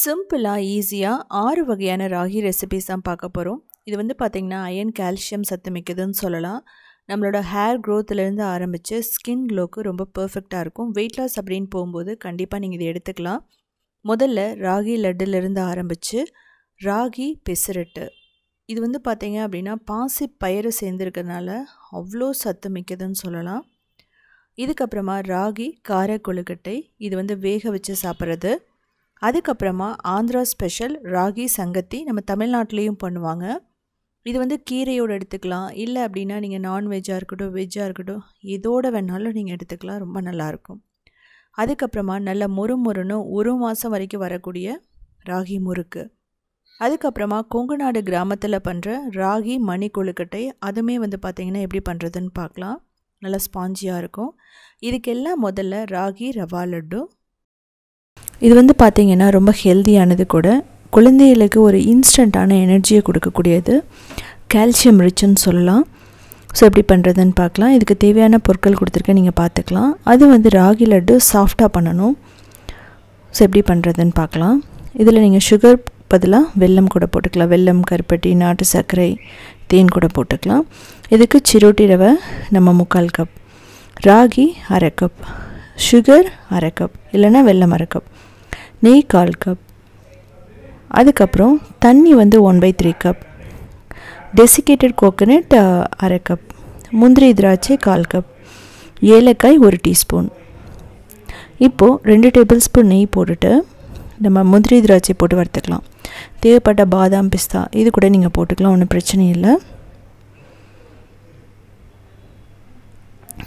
சிம்பிளா, ஈஸியா 6 வகையான ராகி ரெசிபீஸ் தான் பார்க்க போறோம். இது வந்து பார்த்தீங்கன்னா, அயர்ன், கால்சியம் சத்து மிக்கதுன்னு சொல்லலாம். நம்மளோட ஹேர் க்ரோத்லேருந்து ஆரம்பித்து ஸ்கின் க்ளோக்கு ரொம்ப பெர்ஃபெக்டாக இருக்கும். வெயிட் லாஸ் அப்படின்னு போகும்போது கண்டிப்பாக நீங்கள் இதை எடுத்துக்கலாம். முதல்ல ராகி லட்டுலேருந்து ஆரம்பித்து ராகி பெசரட்டு. இது வந்து பார்த்தீங்க அப்படின்னா, பாசி பயிறு சேர்ந்துருக்கிறதுனால அவ்வளோ சத்து மிக்கதுன்னு சொல்லலாம். இதுக்கப்புறமா ராகி கார கொழுக்கட்டை. இது வந்து வேக வச்சு சாப்பிட்றது. அதுக்கப்புறமா ஆந்திரா ஸ்பெஷல் ராகி சங்கத்தி. நம்ம தமிழ்நாட்டிலையும் பண்ணுவாங்க. இது வந்து கீரையோடு எடுத்துக்கலாம். இல்லை அப்படின்னா நீங்கள் நான்வெஜ்ஜாக இருக்கட்டும், வெஜ்ஜாக இருக்கட்டும், எதோடு வேணாலும் நீங்கள் எடுத்துக்கலாம். ரொம்ப நல்லாயிருக்கும். அதுக்கப்புறமா நல்ல மொறுன்னு 1 மாதம் வரைக்கும் வரக்கூடிய ராகி முறுக்கு. அதுக்கப்புறமா கொங்கு நாடு கிராமத்தில் பண்ணுற ராகி மணி கொழுக்கட்டை. அதுவுமே வந்து பார்த்திங்கன்னா எப்படி பண்ணுறதுன்னு பார்க்கலாம். நல்லா ஸ்பாஞ்சியாக இருக்கும். இதுக்கெல்லாம் முதல்ல ராகி ரவா லட்டு. இது வந்து பார்த்திங்கன்னா ரொம்ப ஹெல்த்தியானது கூட. குழந்தைகளுக்கு ஒரு இன்ஸ்டண்ட்டான எனர்ஜியை கொடுக்கக்கூடியது. கால்சியம் ரிச்சுன்னு சொல்லலாம். ஸோ எப்படி பண்ணுறதுன்னு பார்க்கலாம். இதுக்கு தேவையான பொருட்கள் கொடுத்துருக்கேன், நீங்கள் பார்த்துக்கலாம். அது வந்து ராகி லட்டு சாஃப்டாக பண்ணணும். ஸோ எப்படி பண்ணுறதுன்னு பார்க்கலாம். இதில் நீங்கள் சுகர் பதிலாக வெல்லம் கூட போட்டுக்கலாம். வெல்லம், கருப்பட்டி, நாட்டு சர்க்கரை, தேன் கூட போட்டுக்கலாம். இதுக்கு சிரோட்டி ரவை நம்ம 3/4 cup, ragi 1/2 cup, sugar 1/2 cup இல்லைன்னா வெல்லம் 1/2 கப், நெய் 1/4 கப், அதுக்கப்புறம் தண்ணி வந்து 1/3 கப், டெசிகேட்டட் கோகோனட் 1/2 கப், முந்திரி திராட்சை 1/4 கப், ஏலக்காய் 1 டீஸ்பூன். இப்போது 2 டேபிள் ஸ்பூன் நெய் போட்டுட்டு நம்ம முந்திரி திராட்சை போட்டு வறுத்துக்கலாம். தேவைப்பட்ட பாதாம், பிஸ்தா இது கூட நீங்கள் போட்டுக்கலாம், ஒன்றும் பிரச்சனை இல்லை.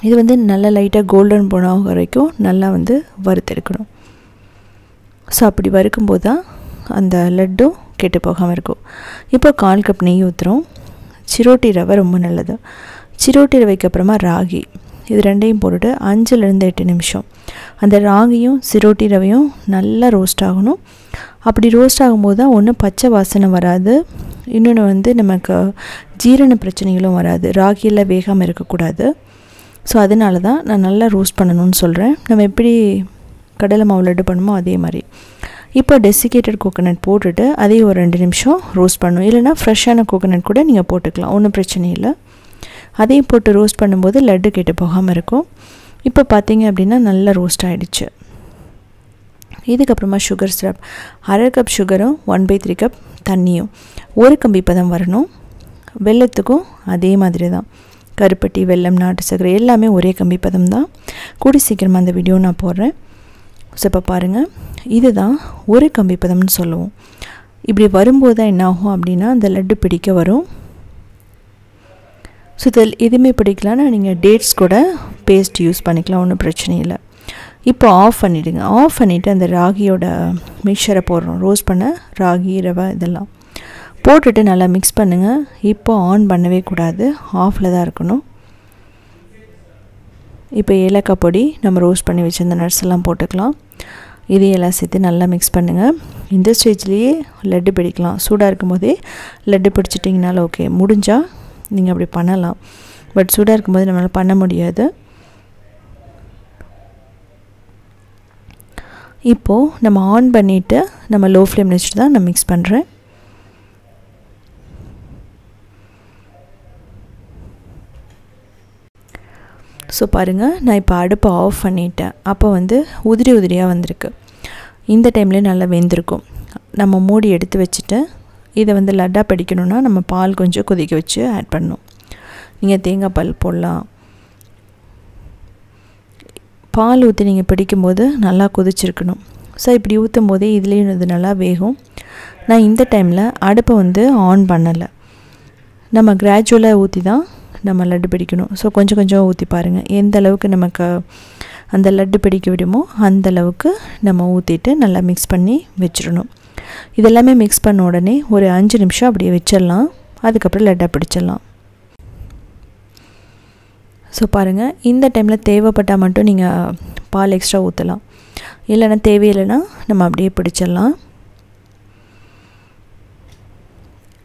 இது வந்து நல்லா லைட்டாக கோல்டன் போன வரைக்கும் நல்லா வந்து வறுத்தெடுக்கணும். ஸோ அப்படி வறுக்கும்போது தான் அந்த லட்டும் கெட்டு போகாமல் இருக்கும். இப்போ 1/4 கப் நெய் ஊற்றுறோம். சிரோட்டி ரவை ரொம்ப நல்லது. சிரோட்டி ரவைக்கு அப்புறமா ராகி. இது ரெண்டையும் போட்டுட்டு 5லேருந்து 8 நிமிஷம் அந்த ராகியும் சிரோட்டி ரவையும் நல்லா ரோஸ்ட் ஆகணும். அப்படி ரோஸ்ட் ஆகும்போது தான் ஒன்று பச்சை வாசனை வராது, இன்னொன்று வந்து நமக்கு ஜீரண பிரச்சனைகளும் வராது. ராகியில் வேகாமல் இருக்கக்கூடாது. ஸோ அதனால தான் நான் நல்லா ரோஸ்ட் பண்ணணும்னு சொல்கிறேன். நம்ம எப்படி கடலை மாவு லட்டு பண்ணுமோ அதே மாதிரி. இப்போ டெசிகேட்டட் கோகோனட் போட்டுட்டு அதையும் ஒரு 2 நிமிஷம் ரோஸ்ட் பண்ணணும். இல்லைனா ஃப்ரெஷ்ஷான கோகோனட் கூட நீங்கள் போட்டுக்கலாம், ஒன்றும் பிரச்சனை இல்லை. அதையும் போட்டு ரோஸ்ட் பண்ணும்போது லட்டு கெட்டு போகாமல் இருக்கும். இப்போ பார்த்தீங்க அப்படின்னா நல்லா ரோஸ்ட் ஆகிடுச்சு. இதுக்கப்புறமா சுகர் சிரப் 1/2 கப் சுகரும் 1/3 கப் தண்ணியும் 1 கம்பி பதம் வரணும். வெல்லத்துக்கும் அதே மாதிரி தான். கருப்பட்டி, வெல்லம், நாட்டு சர்க்கரை எல்லாமே ஒரே கம்பி பதம் தான். கூடி சீக்கிரமாக அந்த வீடியோ நான் போடுறேன். ஸோ இப்போ பாருங்கள், இதுதான் ஒரு கம்பி பதம்னு சொல்லுவோம். இப்படி வரும்போது தான் என்ன ஆகும் அப்படின்னா அந்த லட்டு பிடிக்க வரும். ஸோ இதில் எதுவுமே பிடிக்கலான்னா நீங்கள் டேட்ஸ் கூட பேஸ்ட் யூஸ் பண்ணிக்கலாம், ஒன்றும் பிரச்சனை இல்லை. இப்போ ஆஃப் பண்ணிவிடுங்க. ஆஃப் பண்ணிவிட்டு அந்த ராகியோட மிக்சரை போடுறோம். ரோஸ்ட் பண்ண ராகி, ரவை இதெல்லாம் போட்டுட்டு நல்லா மிக்ஸ் பண்ணுங்கள். இப்போ ஆன் பண்ணவே கூடாது, ஆஃபில் தான் இருக்கணும். இப்போ ஏலக்காய் பொடி, நம்ம ரோஸ்ட் பண்ணி வச்சுருந்த நட்ஸ் எல்லாம் போட்டுக்கலாம். இதையெல்லாம் சேர்த்து நல்லா மிக்ஸ் பண்ணுங்கள். இந்த ஸ்டேஜ்லேயே லட்டு பிடிக்கலாம். சூடாக இருக்கும் போதே லட்டு பிடிச்சிட்டிங்கனால ஓகே, முடிஞ்சால் நீங்கள் அப்படி பண்ணலாம். பட் சூடாக இருக்கும்போது நம்மளால் பண்ண முடியாது. இப்போது நம்ம ஆன் பண்ணிவிட்டு நம்ம லோ ஃப்ளேம் வச்சுட்டு தான் நான் மிக்ஸ் பண்ணுறேன். ஸோ பாருங்கள், நான் இப்போ அடுப்பை ஆஃப் பண்ணிட்டேன். அப்போ வந்து உதிரியாக வந்திருக்கு. இந்த டைம்லேயே நல்லா வெந்திருக்கும். நம்ம மூடி எடுத்து வச்சுட்டு இதை வந்து லட்டாக பிடிக்கணுன்னா நம்ம பால் கொஞ்சம் கொதிக்க வச்சு ஆட் பண்ணணும். நீங்கள் தேங்காய் பால் போடலாம். பால் ஊற்றி நீங்கள் பிடிக்கும்போது நல்லா கொதிச்சிருக்கணும். ஸோ இப்படி ஊற்றும் போதே இதுலேயும் இது நல்லா வேகும். நான் இந்த டைமில் அடுப்பை வந்து ஆன் பண்ணலை. நம்ம கிராஜுவலாக ஊற்றி தான் நம்ம லட்டு பிடிக்கணும். ஸோ கொஞ்சம் கொஞ்சம் ஊற்றி பாருங்கள். எந்த அளவுக்கு நமக்கு அந்த லட்டு பிடிக்க விடுமோ அந்த அளவுக்கு நம்ம ஊற்றிட்டு நல்லா மிக்ஸ் பண்ணி வச்சிடணும். இதெல்லாமே மிக்ஸ் பண்ண உடனே ஒரு 5 நிமிஷம் அப்படியே வச்சிடலாம். அதுக்கப்புறம் லட்டாக பிடிச்சிடலாம். ஸோ பாருங்கள், இந்த டைமில் தேவைப்பட்டால் மட்டும் நீங்கள் பால் எக்ஸ்ட்ரா ஊற்றலாம். இல்லைன்னா தேவையில்லைன்னா நம்ம அப்படியே பிடிச்சிடலாம்.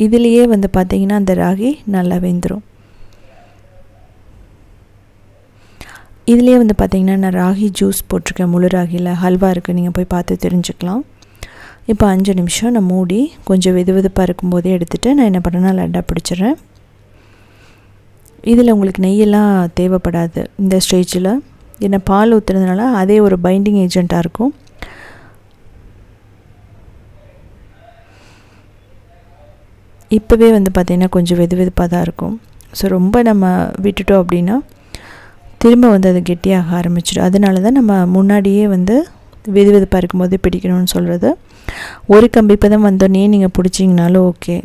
இதுலேயே வந்து பார்த்திங்கன்னா அந்த ராகி நல்லா வெந்துடும். இதுலேயே வந்து பார்த்திங்கன்னா நான் ராகி ஜூஸ் போட்டிருக்கேன். முழு ராகியில் ஹல்வா இருக்குது, நீங்கள் போய் பார்த்து தெரிஞ்சுக்கலாம். இப்போ 5 நிமிஷம் நான் மூடி கொஞ்சம் வெதுவெதுப்பாக இருக்கும்போதே எடுத்துகிட்டு நான் என்ன பண்ணுறேன்னா லட்டாக பிடிச்சிடுறேன். இதில் உங்களுக்கு நெய்யெல்லாம் தேவைப்படாது இந்த ஸ்டேஜில். ஏன்னா பால் ஊற்றுறதுனால அதே ஒரு பைண்டிங் ஏஜெண்ட்டாக இருக்கும். இப்போவே வந்து பார்த்திங்கன்னா கொஞ்சம் வெதுவெதுப்பாக தான் இருக்கும். ஸோ ரொம்ப நம்ம விட்டுட்டோம் அப்படின்னா திரும்ப வந்து அது கெட்டியாக ஆரம்பிச்சிடும். அதனால தான் நம்ம முன்னாடியே வந்து வெதுவெதுப்பாக இருக்கும்போது பிடிக்கணும்னு சொல்கிறது. ஒரு கம்பி பதம் வந்தோடனே நீங்கள் பிடிச்சிங்கனாலும் ஓகே,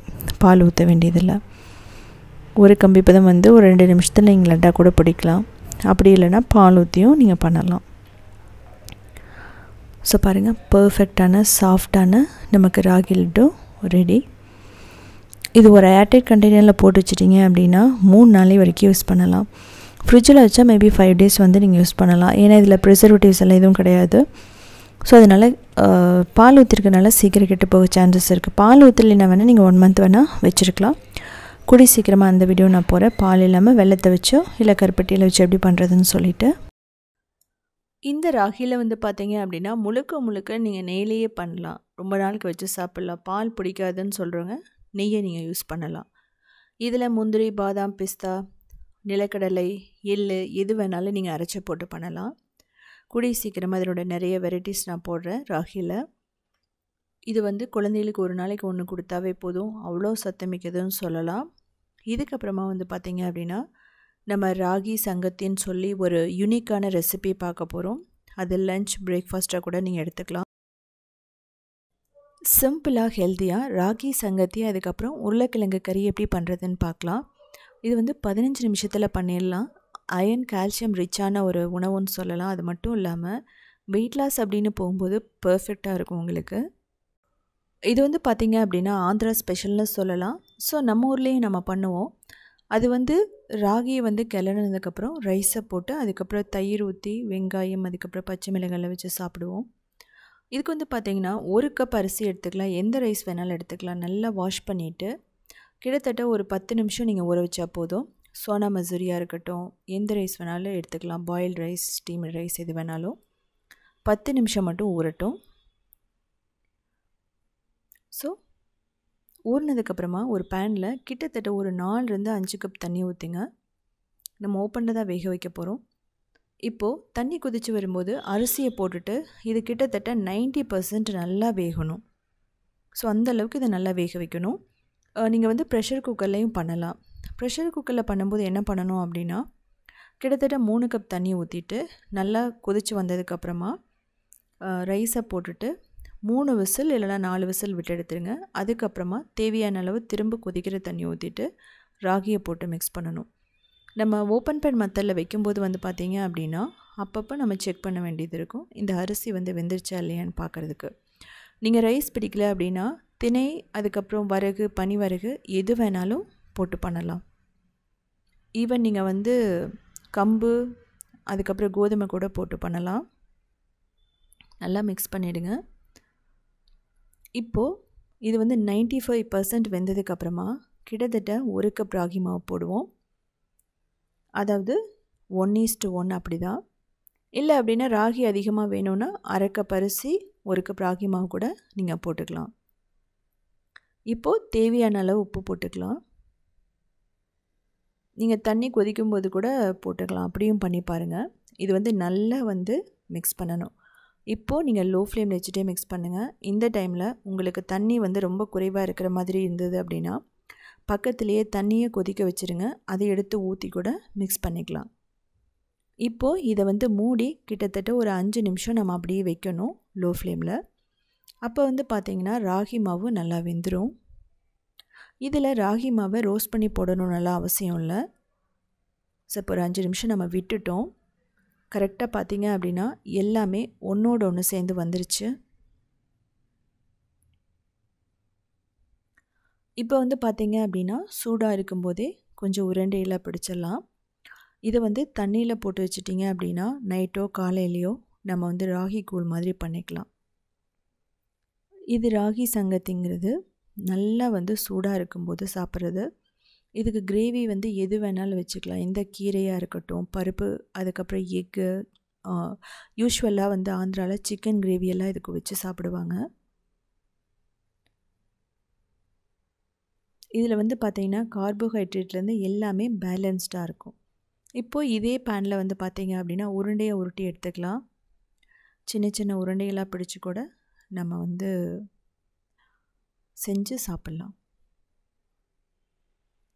பால் ஊற்ற வேண்டியதில்லை. ஒரு கம்பி பதம் வந்து ஒரு 2 நிமிஷத்தில் நீங்கள் லட்டாக கூட பிடிக்கலாம். அப்படி இல்லைன்னா பால் ஊற்றியும் நீங்கள் பண்ணலாம். ஸோ பாருங்கள், பர்ஃபெக்டான சாஃப்டான நமக்கு ராகி லட்டு ரெடி. இது ஒரு ஏர்டைட் கண்டெய்னரில் போட்டு வச்சிட்டிங்க அப்படின்னா 3 நாள் வரைக்கும் யூஸ் பண்ணலாம். ஃப்ரிட்ஜில் வச்சா மேபி 5 டேஸ் வந்து நீங்கள் யூஸ் பண்ணலாம். ஏன்னா இதில் ப்ரிசர்வேட்டிவ்ஸ் எல்லாம் எதுவும் கிடையாது. ஸோ அதனால் பால் ஊற்றிருக்கனால சீக்கிரம் கெட்டு போக சான்சஸ் இருக்குது. பால் ஊற்றலைன்னா வேணால் நீங்கள் 1 மந்த் வேணால் வச்சுருக்கலாம். கூடி சீக்கிரமாக அந்த வீடியோ நான் போகிறேன், பால் இல்லாமல் வெல்லத்தை வச்சோ இல்லை கருப்பட்டியில் வச்சு எப்படி பண்ணுறதுன்னு சொல்லிவிட்டு. இந்த ராகியில் வந்து பார்த்தீங்க அப்படின்னா முழுக்க நீங்கள் நெய்லேயே பண்ணலாம். ரொம்ப நாளுக்கு வச்சு சாப்பிட்லாம். பால் பிடிக்காதுன்னு சொல்கிறவங்க நெய்யை நீங்கள் யூஸ் பண்ணலாம். இதில் முந்திரி, பாதாம், பிஸ்தா, நிலக்கடலை, எள்ளு எது வேணாலும் நீங்கள் அரைச்சி போட்டு பண்ணலாம். கூடிய சீக்கிரமாக இதனோட நிறைய வெரைட்டிஸ் நான் போடுறேன் ராகியில். இது வந்து குழந்தைகளுக்கு ஒரு நாளைக்கு 1 கொடுத்தாவே போதும், அவ்வளோ சத்தமிக்கதுன்னு சொல்லலாம். இதுக்கப்புறமா வந்து பார்த்திங்க அப்படின்னா நம்ம ராகி சங்கத்தின்னு சொல்லி ஒரு யூனிக்கான ரெசிபி பார்க்க போகிறோம். அது லஞ்ச் பிரேக்ஃபாஸ்ட்டாக கூட நீங்கள் எடுத்துக்கலாம். சிம்பிளாக ஹெல்த்தியாக ராகி சங்கத்தி அதுக்கப்புறம் உருளைக்கிழங்கு கறி எப்படி பண்ணுறதுன்னு பார்க்கலாம். இது வந்து 15 நிமிஷத்தில் பண்ணிடலாம். அயன் கால்சியம் ரிச்சான ஒரு உணவுன்னு சொல்லலாம். அது மட்டும் இல்லாமல் வெயிட் லாஸ் அப்படின்னு போகும்போது பர்ஃபெக்டாக இருக்கும் உங்களுக்கு. இது வந்து பார்த்திங்க அப்படின்னா ஆந்திரா ஸ்பெஷல்னு சொல்லலாம். ஸோ நம்ம ஊர்லேயும் நம்ம பண்ணுவோம். அது வந்து ராகியை வந்து கிளறினதுக்கப்புறம் ரைஸை போட்டு அதுக்கப்புறம் தயிர் ஊற்றி வெங்காயம் அதுக்கப்புறம் பச்சை மிளகாய் வச்சு சாப்பிடுவோம். இதுக்கு வந்து பார்த்திங்கன்னா 1 கப் அரிசி எடுத்துக்கலாம். எந்த ரைஸ் வேணாலும் எடுத்துக்கலாம். நல்லா வாஷ் பண்ணிவிட்டு கிட்டத்தட்ட ஒரு 10 நிமிஷம் நீங்கள் ஊற வச்சா போதும். சோனா மசூரியாக இருக்கட்டும், எந்த ரைஸ் வேணாலும் எடுத்துக்கலாம். பாயில்டு ரைஸ், ஸ்டீம் ரைஸ் எது வேணாலும் 10 நிமிஷம் மட்டும் ஊறட்டும். ஸோ ஊறினதுக்கப்புறமா ஒரு பேனில் கிட்டத்தட்ட ஒரு 4-5 கப் தண்ணி ஊற்றிங்க. நம்ம ஓப்பனில் தான் வேக வைக்க போகிறோம். இப்போது தண்ணி கொதித்து வரும்போது அரிசியை போட்டுட்டு இது கிட்டத்தட்ட 90% நல்லா வேகணும். ஸோ அந்தளவுக்கு இதை நல்லா வேக வைக்கணும். நீங்கள் வந்து ப்ரெஷர் குக்கர்லேயும் பண்ணலாம். ப்ரெஷர் குக்கரில் பண்ணும்போது என்ன பண்ணணும் அப்படின்னா கிட்டத்தட்ட 3 கப் தண்ணி ஊற்றிட்டு நல்லா கொதித்து வந்ததுக்கப்புறமா ரைஸை போட்டுட்டு 3 விசில் இல்லைனா 4 விசில் விட்டு எடுத்துருங்க. அதுக்கப்புறமா தேவையான அளவு திரும்ப கொதிக்கிற தண்ணி ஊற்றிட்டு ராகியை போட்டு மிக்ஸ் பண்ணணும். நம்ம ஓப்பன் பேன் மெத்தடில் வைக்கும்போது வந்து பார்த்திங்க அப்படின்னா அப்பப்போ நம்ம செக் பண்ண வேண்டியது இருக்கும், இந்த அரிசி வந்து வெந்துருச்சா இல்லையான்னு பார்க்குறதுக்கு. நீங்கள் ரைஸ் பிடிக்கல அப்படின்னா திணை அதுக்கப்புறம் வரகு, பனிவரகு எது வேணாலும் போட்டு பண்ணலாம். ஈவன் நீங்கள் வந்து கம்பு அதுக்கப்புறம் கோதுமை கூட போட்டு பண்ணலாம். நல்லா மிக்ஸ் பண்ணிவிடுங்க. இப்போது இது வந்து 95% வெந்ததுக்கப்புறமா கிட்டத்தட்ட 1 கப் ராகி மாவு போடுவோம். அதாவது 1:1 அப்படி தான். இல்லை அப்படின்னா ராகி அதிகமாக வேணும்னா 1/2 கப் அரிசி 1 கப் ராகி மாவு கூட நீங்கள் போட்டுக்கலாம். இப்போது தேவையான அளவு உப்பு போட்டுக்கலாம். நீங்கள் தண்ணி கொதிக்கும்போது கூட போட்டுக்கலாம், அப்படியும் பண்ணி பாருங்கள். இது வந்து நல்லா வந்து மிக்ஸ் பண்ணணும். இப்போது நீங்கள் லோ ஃப்ளேமில் வச்சுட்டே மிக்ஸ் பண்ணுங்கள். இந்த டைமில் உங்களுக்கு தண்ணி வந்து ரொம்ப குறைவாக இருக்கிற மாதிரி இருந்தது அப்படின்னா பக்கத்துலேயே தண்ணியை கொதிக்க வச்சுருங்க. அதை எடுத்து ஊற்றி கூட மிக்ஸ் பண்ணிக்கலாம். இப்போது இதை வந்து மூடி கிட்டத்தட்ட ஒரு 5 நிமிஷம் நம்ம அப்படியே வைக்கணும் லோ ஃப்ளேமில். அப்போ வந்து பார்த்திங்கன்னா ராகி மாவு நல்லா வெந்துடும். இதில் ராகி மாவை ரோஸ்ட் பண்ணி போடணும் நல்லா அவசியம் இல்லை. ஸோ இப்போ ஒரு 5 நிமிஷம் நம்ம விட்டுட்டோம். கரெக்டாக பார்த்திங்க அப்படின்னா எல்லாமே ஒன்றோடு ஒன்று சேர்ந்து வந்துருச்சு. இப்போ வந்து பார்த்திங்க அப்படின்னா சூடாக இருக்கும்போதே கொஞ்சம் உருண்டையில் பிடிச்சிடலாம். இதை வந்து தண்ணியில் போட்டு வச்சிட்டிங்க அப்படின்னா நைட்டோ காலையிலையோ நம்ம வந்து ராகி கூழ் மாதிரி பண்ணிக்கலாம். இது ராகி சங்கத்திங்கிறது நல்லா வந்து சூடாக இருக்கும்போது சாப்பிட்றது. இதுக்கு கிரேவி வந்து எது வேணாலும் வச்சுக்கலாம். எந்த கீரையாக இருக்கட்டும், பருப்பு, அதுக்கப்புறம் எக்கு. யூஸ்வலாக வந்து ஆந்திராவில் சிக்கன் கிரேவியெல்லாம் இதுக்கு வச்சு சாப்பிடுவாங்க. இதில் வந்து பார்த்திங்கன்னா கார்போஹைட்ரேட்லேருந்து எல்லாமே பேலன்ஸ்டாக இருக்கும். இப்போது இதே பேனில் வந்து பார்த்திங்க அப்படின்னா உருண்டையை உருட்டி எடுத்துக்கலாம். சின்ன சின்ன உருண்டைகளாக பிடிச்சி கூட நம்ம வந்து செஞ்சு சாப்பிட்லாம்.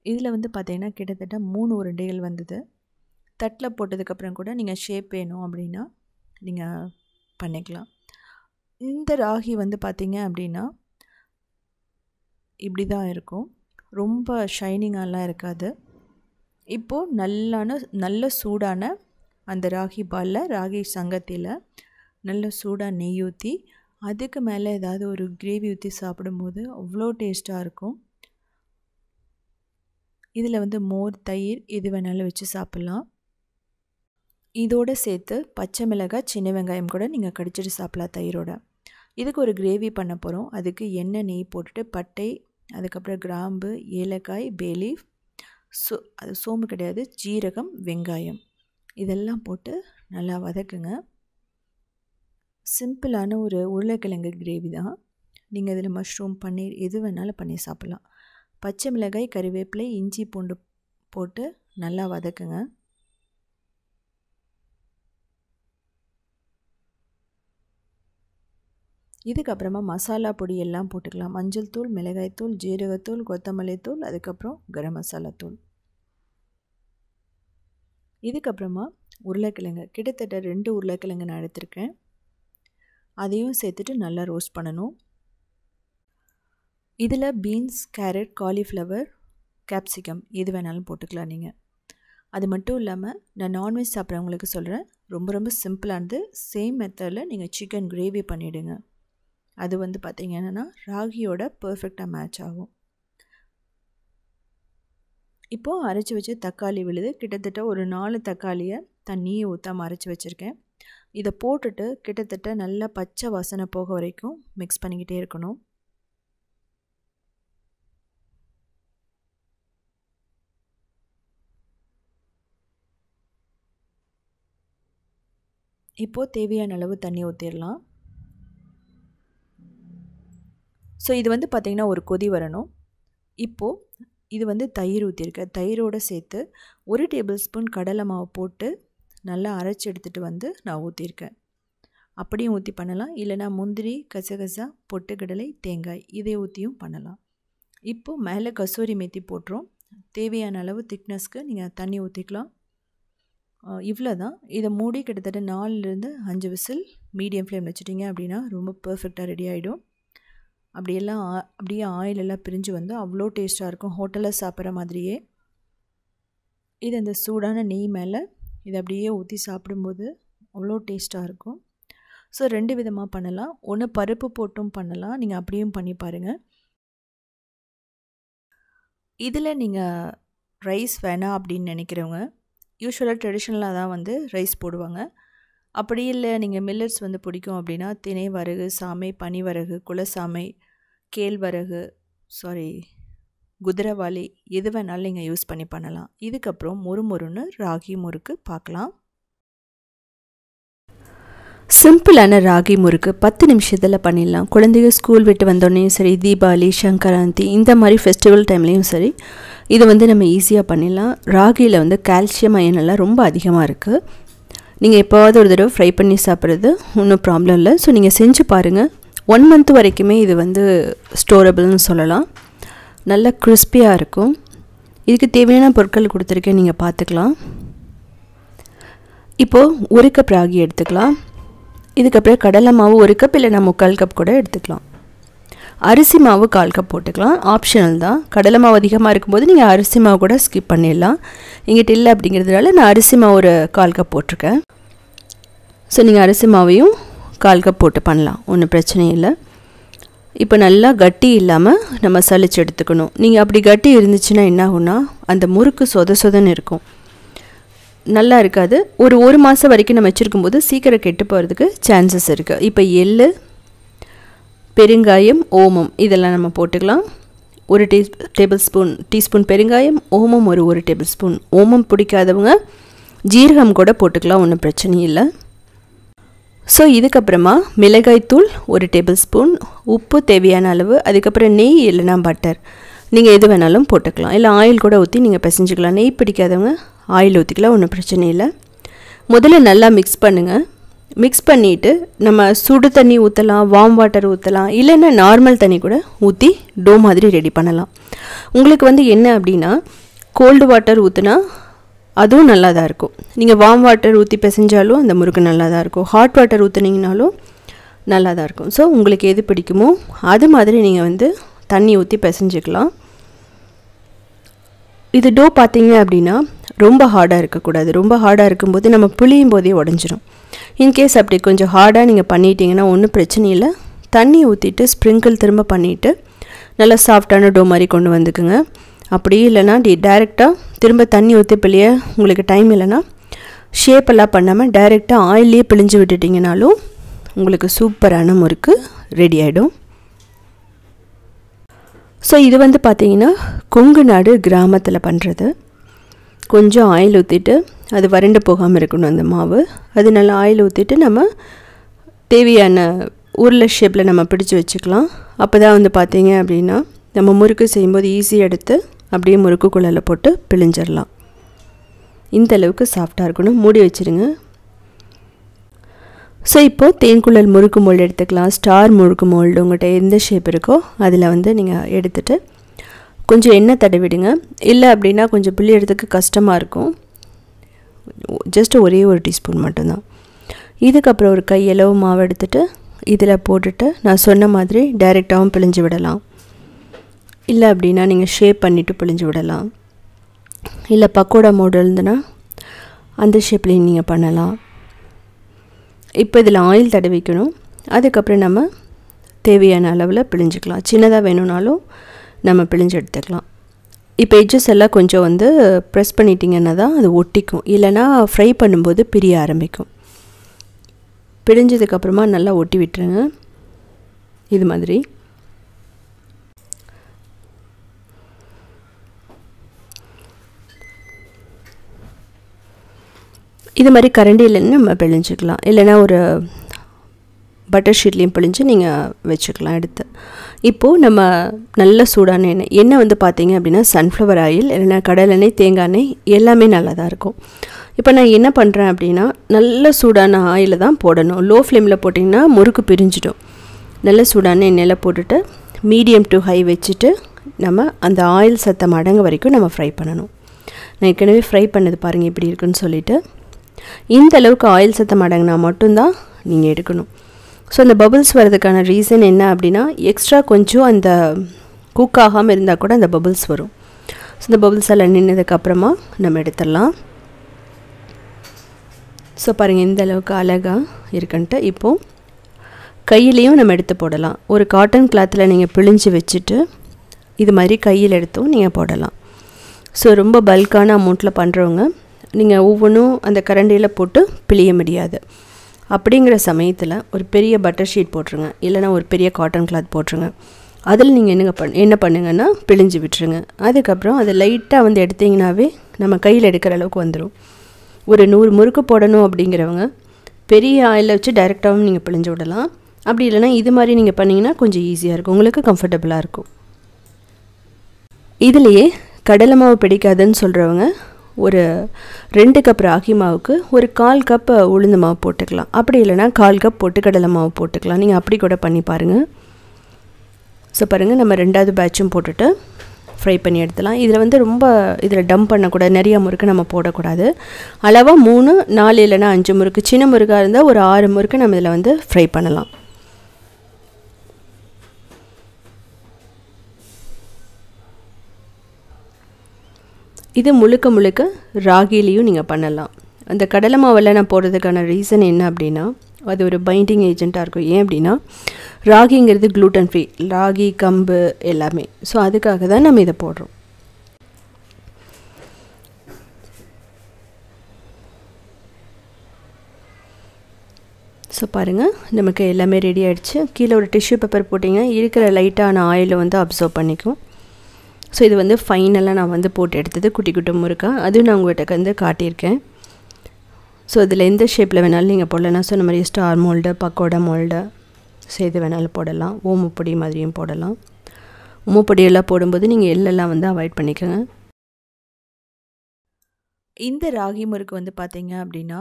இதில் வந்து பார்த்திங்கன்னா கிட்டத்தட்ட 3 உருண்டைகள் வந்தது. தட்டில் போட்டதுக்கப்புறம் கூட நீங்கள் ஷேப் வேணும் அப்படின்னா நீங்கள் பண்ணிக்கலாம். இந்த ராகி வந்து பார்த்திங்க அப்படின்னா இப்படி தான் இருக்கும். ரொம்ப ஷைனிங்காலாம் இருக்காது. இப்போது நல்ல சூடான அந்த ராகி பாலில் ராகி சங்கத்தியில் நல்ல சூடாக நெய் ஊற்றி அதுக்கு மேலே ஏதாவது ஒரு கிரேவி ஊற்றி சாப்பிடும்போது அவ்வளோ டேஸ்ட்டாக இருக்கும். இதில் வந்து மோர், தயிர் எது வேணாலும் வச்சு சாப்பிட்லாம். இதோடு சேர்த்து பச்சை மிளகாய், சின்ன வெங்காயம் கூட நீங்கள் கடிச்சிட்டு சாப்பிட்லாம் தயிரோட. இதுக்கு ஒரு கிரேவி பண்ண போகிறோம். அதுக்கு எண்ணெய், நெய் போட்டுட்டு பட்டை, அதுக்கப்புறம் கிராம்பு, ஏலக்காய், பேலீஃப், அது சோம்பு கிடையாது, ஜீரகம், வெங்காயம் இதெல்லாம் போட்டு நல்லா வதக்குங்க. சிம்பிளான ஒரு உருளைக்கிழங்கு கிரேவி தான். நீங்கள் இதில் மஷ்ரூம், பன்னீர் எது வேணாலும் பண்ணி சாப்பிட்லாம். பச்சை மிளகாய், கறிவேப்பிலை, இஞ்சி, பூண்டு போட்டு நல்லா வதக்குங்க. இதுக்கப்புறமா மசாலா பொடி எல்லாம் போட்டுக்கலாம். மஞ்சள் தூள், மிளகாய் தூள், ஜீரகத்தூள், கொத்தமல்லி தூள், அதுக்கப்புறம் கரம் மசாலா தூள். இதுக்கப்புறமா உருளைக்கிழங்கு, கிட்டத்தட்ட 2 உருளைக்கிழங்கு நான் எடுத்திருக்கேன். அதையும் சேர்த்துட்டு நல்லா ரோஸ்ட் பண்ணணும். இதில் பீன்ஸ், கேரட், காலிஃப்ளவர், கேப்சிகம் எது வேணாலும் போட்டுக்கலாம் நீங்கள். அது மட்டும் இல்லாமல் நான் நான்வெஜ் சாப்பிட்றவங்களுக்கு சொல்கிறேன், ரொம்ப ரொம்ப சிம்பிளானது. சேம் மெத்தடில் நீங்கள் சிக்கன் கிரேவி பண்ணிவிடுங்க. அது வந்து பார்த்திங்கன்னா ராகியோட பர்ஃபெக்டாக மேட்ச் ஆகும். இப்போது அரைச்சி வச்ச தக்காளி விழுது. கிட்டத்தட்ட ஒரு 4 தக்காளியை தண்ணியை ஊற்றாமல் அரைச்சி வச்சுருக்கேன். இதை போட்டுட்டு கிட்டத்தட்ட நல்லா பச்சை வாசனை போக வரைக்கும் மிக்ஸ் பண்ணிக்கிட்டே இருக்கணும். இப்போது தேவையான அளவு தண்ணி ஊற்றிடலாம். ஸோ இது வந்து பார்த்திங்கன்னா ஒரு கொதி வரணும். இப்போது இது வந்து தயிர் ஊற்றிருக்கேன். தயிரோடு சேர்த்து 1 டேபிள் ஸ்பூன் கடலை மாவு போட்டு நல்லா அரைச்சி எடுத்துகிட்டு வந்து நான் ஊற்றிருக்கேன். அப்படியும் ஊற்றி பண்ணலாம். இல்லைனா முந்திரி, கசகசா, பொட்டுக்கடலை, தேங்காய் இதை ஊற்றியும் பண்ணலாம். இப்போது மேலே கசூரி மேத்தி போட்டுரும். தேவையான அளவு திக்னஸ்க்கு நீங்கள் தண்ணி ஊற்றிக்கலாம். இவ்வளோ தான். இதை மூடி கிட்டத்தட்ட 4லேருந்து 5 விசில் மீடியம் ஃப்ளேம் வச்சுட்டிங்க அப்படின்னா ரொம்ப பர்ஃபெக்டாக ரெடி ஆகிடும். அப்படியே ஆயில் எல்லாம் பிரிஞ்சு வந்து அவ்வளோ டேஸ்ட்டாக இருக்கும், ஹோட்டலில் சாப்பிட்ற மாதிரியே. இது அந்த சூடான நெய் மேலே இதை அப்படியே ஊற்றி சாப்பிடும்போது அவ்வளோ டேஸ்ட்டாக இருக்கும். ஸோ 2 விதமாக பண்ணலாம். ஒன்று பருப்பு போட்டும் பண்ணலாம், நீங்கள் அப்படியும் பண்ணி பாருங்கள். இதில் நீங்கள் ரைஸ் வேணாம் அப்படின்னு நினைக்கிறவங்க யூஸ்வலாக ட்ரெடிஷ்னலாக தான் வந்து ரைஸ் போடுவாங்க. அப்படி இல்லை நீங்கள் மில்லட்ஸ் வந்து பிடிக்கும் அப்படின்னா தினை வரகு, சாமை, பனிவரகு, குலசாமை, கேழ்வரகு, குதிரைவாலி எது வேணாலும் நீங்கள் யூஸ் பண்ணி பண்ணலாம். இதுக்கப்புறம் மொறுமொறுன்னு ராகி முறுக்கு பார்க்கலாம். சிம்பிளான ராகி முறுக்கு 10 நிமிஷத்தில் பண்ணிடலாம். குழந்தைங்க ஸ்கூல் விட்டு வந்தோடனேயும் சரி, தீபாவளி, சங்கராந்தி இந்த மாதிரி ஃபெஸ்டிவல் டைம்லேயும் சரி, இதை வந்து நம்ம ஈஸியாக பண்ணிடலாம். ராகியில் வந்து கால்சியம், அயன் எல்லாம் ரொம்ப அதிகமாக இருக்குது. நீங்கள் எப்போவாவது ஒரு தடவை ஃப்ரை பண்ணி சாப்பிட்றது ஒன்றும் ப்ராப்ளம் இல்லை. ஸோ நீங்கள் செஞ்சு பாருங்கள். 1 மந்த் வரைக்குமே இது வந்து ஸ்டோரபிள்னு சொல்லலாம். நல்லா கிறிஸ்பியாக இருக்கும். இதுக்கு தேவையான பொருட்கள் கொடுத்துருக்கேன், நீங்கள் பார்த்துக்கலாம். இப்போது 1 கப் ராகி எடுத்துக்கலாம். இதுக்கப்புறம் கடலை மாவு 1 கப் இல்லைனா 3/4 கப் கூட எடுத்துக்கலாம். அரிசி மாவு 1/4 கப் போட்டுக்கலாம், ஆப்ஷனல் தான். கடலை மாவு அதிகமாக இருக்கும்போது நீங்கள் அரிசி மாவு கூட ஸ்கிப் பண்ணிடலாம். எங்கிட்ட இல்லை அப்படிங்கிறதுனால நான் அரிசி மாவு ஒரு 1/4 கப் போட்டிருக்கேன். ஸோ நீங்கள் அரிசி மாவையும் 1/4 கப் போட்டு பண்ணலாம், ஒன்றும் பிரச்சனை இல்லை. இப்போ நல்லா கட்டி இல்லாமல் நம்ம சலிச்சு எடுத்துக்கணும். நீங்கள் அப்படி கட்டி இருந்துச்சுன்னா என்ன ஆகும்னா அந்த முறுக்கு சொதன்னு இருக்கும், நல்லா இருக்காது. ஒரு மாதம் வரைக்கும் நம்ம வச்சுருக்கும்போது சீக்கிரம் கெட்டு போகிறதுக்கு சான்சஸ் இருக்குது. இப்போ எள்ளு, பெருங்காயம், ஓமம் இதெல்லாம் நம்ம போட்டுக்கலாம். 1 டீஸ்பூன் பெருங்காயம், ஓமம் ஒரு 1 டேபிள் ஸ்பூன். ஓமம் பிடிக்காதவங்க ஜீரகம் கூட போட்டுக்கலாம், ஒன்றும் பிரச்சனை இல்லை. ஸோ இதுக்கப்புறமா மிளகாய்த்தூள் 1 டேபிள் ஸ்பூன், உப்பு தேவையான அளவு, அதுக்கப்புறம் நெய் இல்லைனா பட்டர் நீங்கள் எது வேணாலும் போட்டுக்கலாம். இல்லை ஆயில் கூட ஊற்றி நீங்கள் பிசைஞ்சிக்கலாம். நெய் பிடிக்காதவங்க ஆயில் ஊற்றிக்கலாம், ஒன்றும் பிரச்சனை இல்லை. முதல்ல நல்லா மிக்ஸ் பண்ணுங்கள். மிக்ஸ் பண்ணிவிட்டு நம்ம சுடு தண்ணி ஊற்றலாம், வார்ம் வாட்டர் ஊற்றலாம், இல்லைன்னா நார்மல் தண்ணி கூட ஊற்றி டோ மாதிரி ரெடி பண்ணலாம். உங்களுக்கு வந்து என்ன அப்படின்னா கோல்டு வாட்டர் ஊற்றினா அதுவும் நல்லா தான் இருக்கும். நீங்கள் வார்ம் வாட்டர் ஊற்றி பிசைஞ்சாலும் அந்த முறுக்கு நல்லா தான் இருக்கும். ஹாட் வாட்டர் ஊற்றுனீங்கனாலும் நல்லா தான் இருக்கும். ஸோ உங்களுக்கு எது பிடிக்குமோ அது மாதிரி நீங்கள் வந்து தண்ணி ஊற்றி பிசைஞ்சிக்கலாம். இது டோ பார்த்தீங்க அப்படின்னா ரொம்ப ஹார்டாக இருக்கக்கூடாது. ரொம்ப ஹார்டாக இருக்கும்போது நம்ம புளியும் போதே உடஞ்சிரும். இன்கேஸ் அப்படி கொஞ்சம் ஹார்டாக நீங்கள் பண்ணிட்டீங்கன்னா ஒன்றும் பிரச்சனை இல்லை. தண்ணி ஊற்றிட்டு ஸ்ப்ரிங்கிள் திரும்ப பண்ணிவிட்டு நல்லா சாஃப்டான டோ மாதிரி கொண்டு வந்துக்குங்க. அப்படி இல்லைனா டைரெக்டாக திரும்ப தண்ணி ஊற்றி பிழிய உங்களுக்கு டைம் இல்லைன்னா ஷேப்பெல்லாம் பண்ணாமல் டைரெக்டாக ஆயிலே பிழிஞ்சு விட்டுட்டிங்கனாலும் உங்களுக்கு சூப்பரான முறுக்கு ரெடி ஆகிடும். ஸோ இது வந்து பார்த்திங்கன்னா கொங்கு நாடு கிராமத்தில் பண்ணுறது. கொஞ்சம் ஆயில் ஊற்றிட்டு அது வறண்டு போகாமல் இருக்கணும் அந்த மாவு. அது நல்லா ஆயில் ஊற்றிட்டு நம்ம தேவையான உருளை ஷேப்பில் நம்ம பிடிச்சி வச்சுக்கலாம். அப்போ தான் வந்து பார்த்திங்க அப்படின்னா நம்ம முறுக்கு செய்யும்போது ஈஸியாக எடுத்து அப்படியே முறுக்குக்குள்ளே போட்டு பிழிஞ்சிடலாம். இந்த அளவுக்கு சாஃப்டாக இருக்கணும். மூடி வச்சுருங்க. ஸோ இப்போது தேன்குழல் முறுக்கு மோல்டு எடுத்துக்கலாம். ஸ்டார் முறுக்கு மோல்டு உங்கள்கிட்ட எந்த ஷேப் இருக்கோ அதில் வந்து நீங்கள் எடுத்துகிட்டு கொஞ்சம் எண்ணெய் தடவிடுங்க. இல்லை அப்படின்னா கொஞ்சம் பிழியறதுக்கு கஷ்டமாக இருக்கும். ஜஸ்ட் ஒரே ஒரு டீஸ்பூன் மட்டும்தான். இதுக்கப்புறம் ஒரு கையளவு மாவு எடுத்துகிட்டு இதில் போட்டுட்டு நான் சொன்ன மாதிரி டைரெக்டாகவும் பிழிஞ்சு விடலாம். இல்லை அப்படின்னா நீங்கள் ஷேப் பண்ணிவிட்டு பிழிஞ்சு விடலாம். இல்லை பக்கோடா மோடு இருந்துன்னா அந்த ஷேப்லேயும் நீங்கள் பண்ணலாம். இப்போ இதில் ஆயில் தடவிக்கணும். அதுக்கப்புறம் நம்ம தேவையான அளவில் பிழிஞ்சிக்கலாம். சின்னதாக வேணும்னாலும் நம்ம பிழிஞ்சு எடுத்துக்கலாம். இப்போ எட்ஜஸ் எல்லாம் கொஞ்சம் வந்து ப்ரெஸ் பண்ணிட்டிங்கன்னா தான் அது ஒட்டிக்கும். இல்லைனா ஃப்ரை பண்ணும்போது பிரிய ஆரம்பிக்கும். பிழிஞ்சதுக்கப்புறமா நல்லா ஒட்டி விட்டுருங்க. இது மாதிரி இது மாதிரி கரண்டியிலேருந்து நம்ம பிழிஞ்சிக்கலாம். இல்லைனா ஒரு பட்டர் ஷீட்லேயும் பிழிஞ்சு நீங்கள் வச்சுக்கலாம் எடுத்து. இப்போது நம்ம நல்ல சூடான எண்ணெய் வந்து பார்த்திங்க அப்படின்னா சன்ஃப்ளவர் ஆயில் இல்லைனா கடலெண்ணெய், தேங்காய் எண்ணெய் எல்லாமே நல்லா தான் இருக்கும். இப்போ நான் என்ன பண்ணுறேன் அப்படின்னா நல்ல சூடான ஆயில் தான் போடணும். லோ ஃப்ளேமில் போட்டிங்கன்னா முறுக்கு பிரிஞ்சிடும். நல்ல சூடான எண்ணெயில் போட்டுட்டு மீடியம் டு ஹை வச்சுட்டு நம்ம அந்த ஆயில் சத்தம் அடங்க வரைக்கும் நம்ம ஃப்ரை பண்ணணும். நான் ஏற்கனவே ஃப்ரை பண்ணது பாருங்கள் எப்படி இருக்குன்னு சொல்லிவிட்டு. இந்த அளவுக்கு ஆயில் சத்தம் அடங்கினா மட்டும்தான் நீங்கள் எடுக்கணும். ஸோ அந்த பபுள்ஸ் வர்றதுக்கான ரீசன் என்ன அப்படின்னா எக்ஸ்ட்ரா கொஞ்சம் அந்த குக் ஆகாமல் இருந்தால் கூட அந்த பபுள்ஸ் வரும். ஸோ இந்த பபுள்ஸ் எல்லாம் நின்றதுக்கப்புறமா நம்ம எடுத்துடலாம். ஸோ பாருங்கள் இந்த அளவுக்கு அழகாக இருக்குன்ட்டு. இப்போது கையிலையும் நம்ம எடுத்து போடலாம். ஒரு காட்டன் கிளாத்தில் நீங்கள் பிழிஞ்சு வச்சுட்டு இது மாதிரி கையில் எடுத்தும் நீங்கள் போடலாம். ஸோ ரொம்ப பல்கான அமௌண்ட்டில் பண்ணுறவங்க நீங்கள் ஒவ்வொன்றும் அந்த கரண்டியில் போட்டு பிழிய முடியாது. அப்படிங்கிற சமயத்தில் ஒரு பெரிய பட்டர் ஷீட் போட்டுருங்க. இல்லைனா ஒரு பெரிய காட்டன் கிளாத் போட்டுருங்க. அதில் நீங்கள் என்ன பண்ணுங்கன்னா பிழிஞ்சு விட்டுருங்க. அதுக்கப்புறம் அதை லைட்டாக வந்து எடுத்திங்கனாவே நம்ம கையில் எடுக்கிற அளவுக்கு வந்துடும். ஒரு 100 முறுக்கு போடணும் அப்படிங்கிறவங்க பெரிய ஆயிலில் வச்சு டைரெக்டாகவும் நீங்கள் பிழிஞ்சு விடலாம். அப்படி இல்லைனா இது மாதிரி நீங்கள் பண்ணிங்கன்னா கொஞ்சம் ஈஸியாக இருக்கும், உங்களுக்கு கம்ஃபர்டபுளாக இருக்கும். இதுலேயே கடலை மாவு பிடிக்காதுன்னு சொல்கிறவங்க ஒரு 2 கப் ராகி மாவுக்கு ஒரு 1/4 கப் உளுந்து மாவு போட்டுக்கலாம். அப்படி இல்லைனா 1/4 கப் பொட்டுக்கடலை மாவு போட்டுக்கலாம். நீங்கள் அப்படி கூட பண்ணி பாருங்கள். ஸோ பாருங்கள் நம்ம 2வது பேட்சும் போட்டுட்டு ஃப்ரை பண்ணி எடுத்துலாம். இதில் வந்து ரொம்ப இதில் டம்ப் பண்ணக்கூடாது, நிறையா முறுக்கு நம்ம போடக்கூடாது. அளவாக 3, 4 இல்லைனா 5 முறுக்கு, சின்ன முறுக்காக இருந்தால் ஒரு 6 முறுக்கு நம்ம இதில் வந்து ஃப்ரை பண்ணலாம். இது முழுக்க முழுக்க ராகிலையும் நீங்கள் பண்ணலாம். அந்த கடலை மாவில் நான் போடுறதுக்கான ரீசன் என்ன அப்படின்னா அது ஒரு பைண்டிங் ஏஜெண்ட்டாக இருக்கும். ஏன் அப்படின்னா ராகிங்கிறது க்ளூட்டன் ஃப்ரீ, ராகி கம்பு எல்லாமே. ஸோ அதுக்காக தான் நம்ம இதை போடுறோம். ஸோ பாருங்கள் நமக்கு எல்லாமே ரெடி ஆகிடுச்சு. கீழே ஒரு டிஷ்யூ பேப்பர் போட்டிங்க, இருக்கிற லைட்டான ஆயிலை வந்து அப்சர்வ் பண்ணிக்கும். ஸோ இது வந்து ஃபைனலாக நான் வந்து போட்டு எடுத்தது குட்டி குட்டி முறுக்கா. அதுவும் நான் உங்கள்கிட்ட வந்து காட்டியிருக்கேன். ஸோ இதில் எந்த ஷேப்பில் வேணாலும் நீங்கள் போடலாம். நான் சொன்ன மாதிரி star mould, pakoda mould, so எது வேணாலும் போடலாம். ஓமப்பொடி மாதிரியும் போடலாம். உப்புப்பொடியெல்லாம் போடும்போது நீங்கள் எள்ளெல்லாம் வந்து அவாய்ட் பண்ணிக்கோங்க. இந்த ராகி முறுக்கு வந்து பார்த்தீங்க அப்படின்னா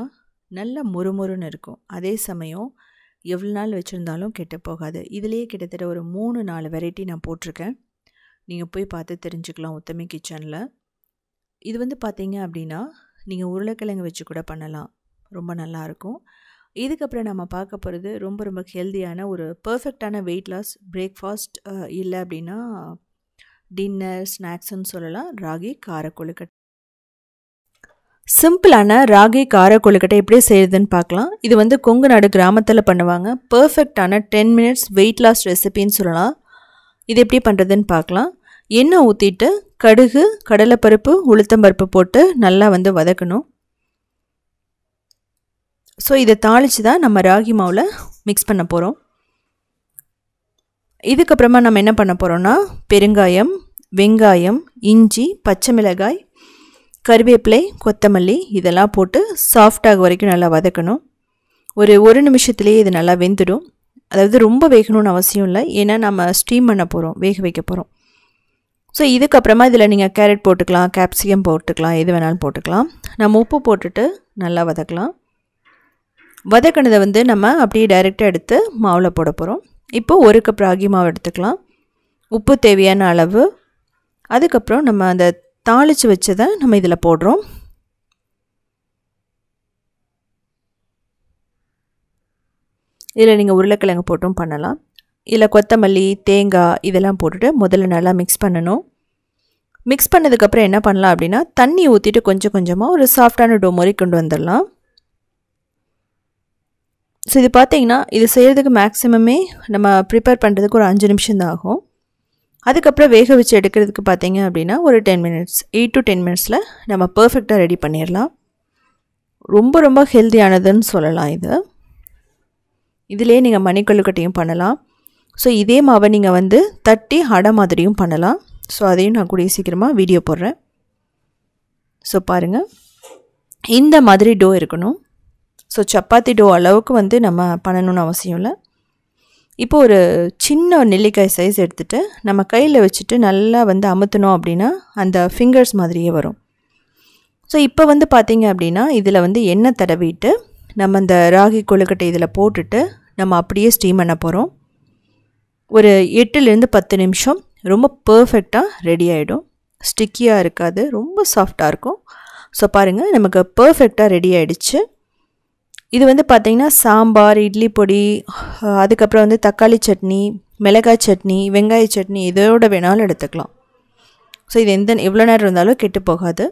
நல்ல மொறுமொறுன்னு இருக்கும். அதே சமயம் எவ்வளோ நாள் வச்சுருந்தாலும் கெட்டு போகாது. இதுலேயே கிட்டத்தட்ட ஒரு 3-4 வெரைட்டி நான் போட்டிருக்கேன். நீங்கள் போய் பார்த்து தெரிஞ்சுக்கலாம் உத்தமி கிச்சனில். இது வந்து பார்த்தீங்க அப்படின்னா நீங்கள் உருளைக்கிழங்கு வச்சு கூட பண்ணலாம், ரொம்ப நல்லாயிருக்கும். இதுக்கப்புறம் நம்ம பார்க்க போகிறது ரொம்ப ரொம்ப ஹெல்த்தியான ஒரு பர்ஃபெக்டான வெயிட் லாஸ் பிரேக்ஃபாஸ்ட், இல்லை அப்படின்னா டின்னர் ஸ்நாக்ஸ்ன்னு சொல்லலாம், ராகி கார கொழுக்கட்டை. சிம்பிளான ராகி கார கொழுக்கட்டை எப்படி செய்யுதுன்னு பார்க்கலாம். இது வந்து கொங்கு நாடு கிராமத்தில் பண்ணுவாங்க. பர்ஃபெக்டான 10 மினிட்ஸ் வெயிட் லாஸ் ரெசிபின்னு சொல்லலாம். இது எப்படி பண்ணுறதுன்னு பார்க்கலாம். எண்ணெய் ஊற்றிட்டு கடுகு, கடலைப்பருப்பு, உளுத்தம்பருப்பு போட்டு நல்லா வந்து வதக்கணும். ஸோ இதை தாளித்து தான் நம்ம ராகி மாவில் மிக்ஸ் பண்ண போகிறோம். இதுக்கப்புறமா நம்ம என்ன பண்ண போகிறோன்னா பெருங்காயம், வெங்காயம், இஞ்சி, பச்சை மிளகாய், கறிவேப்பிலை, கொத்தமல்லி இதெல்லாம் போட்டு சாஃப்டாக வரைக்கும் நல்லா வதக்கணும். ஒரு நிமிஷத்துலேயே இது நல்லா வெந்துடும். அதாவது ரொம்ப வேகணும்னு அவசியம் இல்லை, ஏன்னா நம்ம ஸ்டீம் பண்ண போகிறோம், வேக வைக்க போகிறோம். ஸோ இதுக்கப்புறமா இதில் நீங்கள் கேரட் போட்டுக்கலாம், கேப்சிகம் போட்டுக்கலாம், எது வேணாலும் போட்டுக்கலாம். நம்ம உப்பு போட்டுட்டு நல்லா வதக்கலாம். வதக்கினதை வந்து நம்ம அப்படியே டைரெக்டாக எடுத்து மாவில் போட போகிறோம். இப்போது 1 கப் ராகி மாவு எடுத்துக்கலாம், உப்பு தேவையான அளவு. அதுக்கப்புறம் நம்ம அந்த தாளித்து வச்சதை நம்ம இதில் போடுறோம். இதில் நீங்கள் உருளைக்கிழங்கு போட்டும் பண்ணலாம், இல்லை கொத்தமல்லி, தேங்காய் இதெல்லாம் போட்டுட்டு முதல்ல நல்லா மிக்ஸ் பண்ணணும். மிக்ஸ் பண்ணதுக்கப்புறம் என்ன பண்ணலாம் அப்படின்னா தண்ணி ஊற்றிட்டு கொஞ்சம் கொஞ்சமாக ஒரு சாஃப்டான டோ மாதிரி கொண்டு வந்துடலாம். ஸோ இது பார்த்திங்கன்னா இது செய்கிறதுக்கு மேக்ஸிமமே நம்ம ப்ரிப்பேர் பண்ணுறதுக்கு ஒரு 5 நிமிஷம் தான் ஆகும். அதுக்கப்புறம் வேக வச்சு எடுக்கிறதுக்கு பார்த்திங்க அப்படின்னா ஒரு 10 மினிட்ஸ், 8 to 10 மினிட்ஸில் நம்ம பர்ஃபெக்டாக ரெடி பண்ணிடலாம். ரொம்ப ரொம்ப ஹெல்த்தியானதுன்னு சொல்லலாம். இதிலே நீங்கள் மணி கொழுக்கட்டையும் பண்ணலாம். ஸோ இதே மாவை நீங்கள் வந்து தட்டி அடை மாதிரியும் பண்ணலாம். ஸோ அதையும் நான் கூடிய சீக்கிரமாக வீடியோ போடுறேன். ஸோ பாருங்கள், இந்த மாதிரி டோ இருக்கணும். ஸோ சப்பாத்தி டோ அளவுக்கு வந்து நம்ம பண்ணணும்னு அவசியம் இல்லை. இப்போ ஒரு சின்ன நெல்லிக்காய் சைஸ் எடுத்துகிட்டு நம்ம கையில் வச்சுட்டு நல்லா வந்து அமுத்தணும் அப்படின்னா அந்த ஃபிங்கர்ஸ் மாதிரியே வரும். ஸோ இப்போ வந்து பார்த்திங்க அப்படின்னா இதில் வந்து எண்ணெய் தடவிட்டு நம்ம இந்த ராகி கொழுக்கட்டை இதில் போட்டுட்டு நம்ம அப்படியே ஸ்டீம் பண்ண போகிறோம். ஒரு 8லேருந்து 10 நிமிஷம் ரொம்ப பர்ஃபெக்டாக ரெடி ஆகிடும். ஸ்டிக்கியாக இருக்காது, ரொம்ப சாஃப்டாக இருக்கும். ஸோ பாருங்கள், நமக்கு பர்ஃபெக்டாக ரெடி ஆகிடுச்சு. இது வந்து பார்த்திங்கன்னா சாம்பார், இட்லி பொடி, அதுக்கப்புறம் வந்து தக்காளி சட்னி, மிளகாய் சட்னி, வெங்காய சட்னி இதோட வேணாலும் எடுத்துக்கலாம். ஸோ இது எவ்வளோ நேரம் இருந்தாலும் கெட்டு போகாது.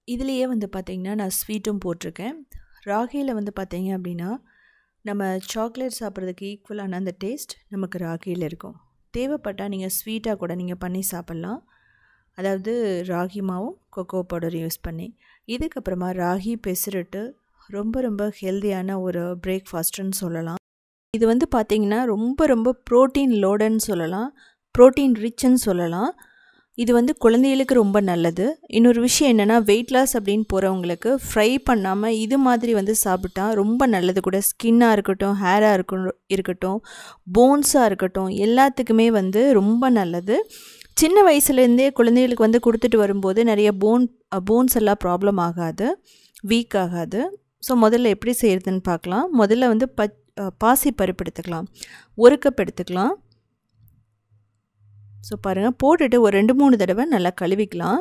இதுலேயே வந்து பார்த்திங்கன்னா நான் ஸ்வீட்டும் போட்டிருக்கேன். ராகியில் வந்து பார்த்திங்க அப்படின்னா நம்ம சாக்லேட் சாப்பிட்றதுக்கு ஈக்குவலான அந்த டேஸ்ட் நமக்கு ராகியில் இருக்கும். தேவைப்பட்டால் நீங்கள் ஸ்வீட்டாக கூட நீங்கள் பண்ணி சாப்பிட்லாம், அதாவது ராகி மாவும் கொக்கோ பவுடர் யூஸ் பண்ணி. இதுக்கப்புறமா ராகி பெசரிட்டு ரொம்ப ரொம்ப ஹெல்த்தியான ஒரு பிரேக்ஃபாஸ்ட்டுன்னு சொல்லலாம். இது வந்து பார்த்திங்கன்னா ரொம்ப ரொம்ப ப்ரோட்டீன் லோடுன்னு சொல்லலாம், ப்ரோட்டீன் ரிச்சுன்னு சொல்லலாம். இது வந்து குழந்தைகளுக்கு ரொம்ப நல்லது. இன்னொரு விஷயம் என்னென்னா வெயிட் லாஸ் அப்படின்னு போகிறவங்களுக்கு ஃப்ரை பண்ணாமல் இது மாதிரி வந்து சாப்பிட்டா ரொம்ப நல்லது கூட. ஸ்கின்னாக இருக்கட்டும், ஹேராக இருக்கட்டும், போன்ஸாக இருக்கட்டும், எல்லாத்துக்குமே வந்து ரொம்ப நல்லது. சின்ன வயசுலேருந்தே குழந்தைகளுக்கு வந்து கொடுத்துட்டு வரும்போது நிறைய போன்ஸ் எல்லாம் ப்ராப்ளம் ஆகாது, வீக் ஆகாது. ஸோ முதல்ல எப்படி செய்கிறதுன்னு பார்க்கலாம். முதல்ல வந்து பாசி பருப்பு எடுத்துக்கலாம், 1 கப் எடுத்துக்கலாம். ஸோ பாருங்கள், போட்டுட்டு ஒரு 2-3 தடவை நல்லா கழுவிக்கலாம்.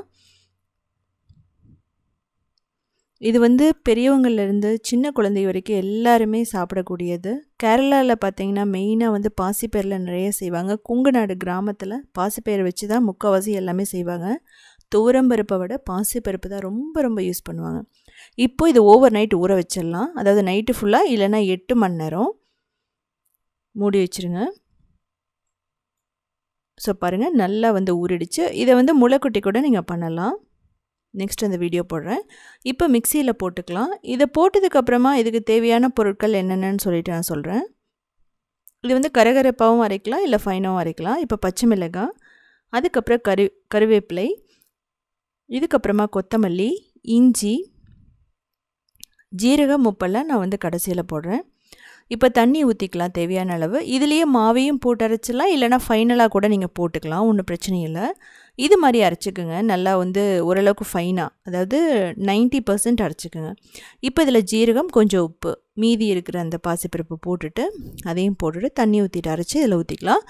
இது வந்து பெரியவங்கள்லேருந்து சின்ன குழந்தை வரைக்கும் எல்லாருமே சாப்பிடக்கூடியது. கேரளாவில் பார்த்திங்கன்னா மெயினாக வந்து பாசிப்பயிரில் நிறைய செய்வாங்க. கொங்கு நாடு கிராமத்தில் பாசிப்பயிரை வச்சு தான் முக்கால்வாசி எல்லாமே செய்வாங்க. துவரம்பருப்பை விட பாசிப்பருப்பு தான் ரொம்ப ரொம்ப யூஸ் பண்ணுவாங்க. இப்போது இது ஓவர் நைட் ஊற வச்சிடலாம், அதாவது நைட்டு ஃபுல்லாக, இல்லைன்னா 8 மணி நேரம் மூடி வச்சுருங்க. ஸோ பாருங்கள், நல்லா வந்து ஊறிடுச்சு. இதை வந்து முளைக்குட்டி கூட நீங்கள் பண்ணலாம். நெக்ஸ்ட் அந்த வீடியோ போடுறேன். இப்போ மிக்சியில் போட்டுக்கலாம். இதை போட்டதுக்கப்புறமா இதுக்கு தேவையான பொருட்கள் என்னென்னு சொல்லிட்டு நான் சொல்கிறேன். இது வந்து கரகரப்பாகவும் அரைக்கலாம், இல்லை ஃபைனாகவும் அரைக்கலாம். இப்போ பச்சை மிளகாய், அதுக்கப்புறம் கருவேப்பிலை, இதுக்கப்புறமா கொத்தமல்லி, இஞ்சி, ஜீரகம், உப்பெல்லாம் நான் வந்து கடைசியில் போடுறேன். இப்போ தண்ணி ஊற்றிக்கலாம் தேவையான அளவு. இதுலேயே மாவையும் போட்டு அரைச்சிடலாம், இல்லைனா ஃபைனலாக கூட நீங்கள் போட்டுக்கலாம், ஒன்றும் பிரச்சனை இல்லை. இது மாதிரி அரைச்சிக்கோங்க, நல்லா வந்து ஓரளவுக்கு ஃபைனாக, அதாவது 90% அரைச்சிக்கோங்க. இப்போ இதில் ஜீரகம், கொஞ்சம் உப்பு, மீதி இருக்கிற அந்த பாசிப்பருப்பு போட்டுட்டு அதையும் போட்டுட்டு தண்ணி ஊற்றிட்டு அரைச்சி இதில் ஊற்றிக்கலாம்.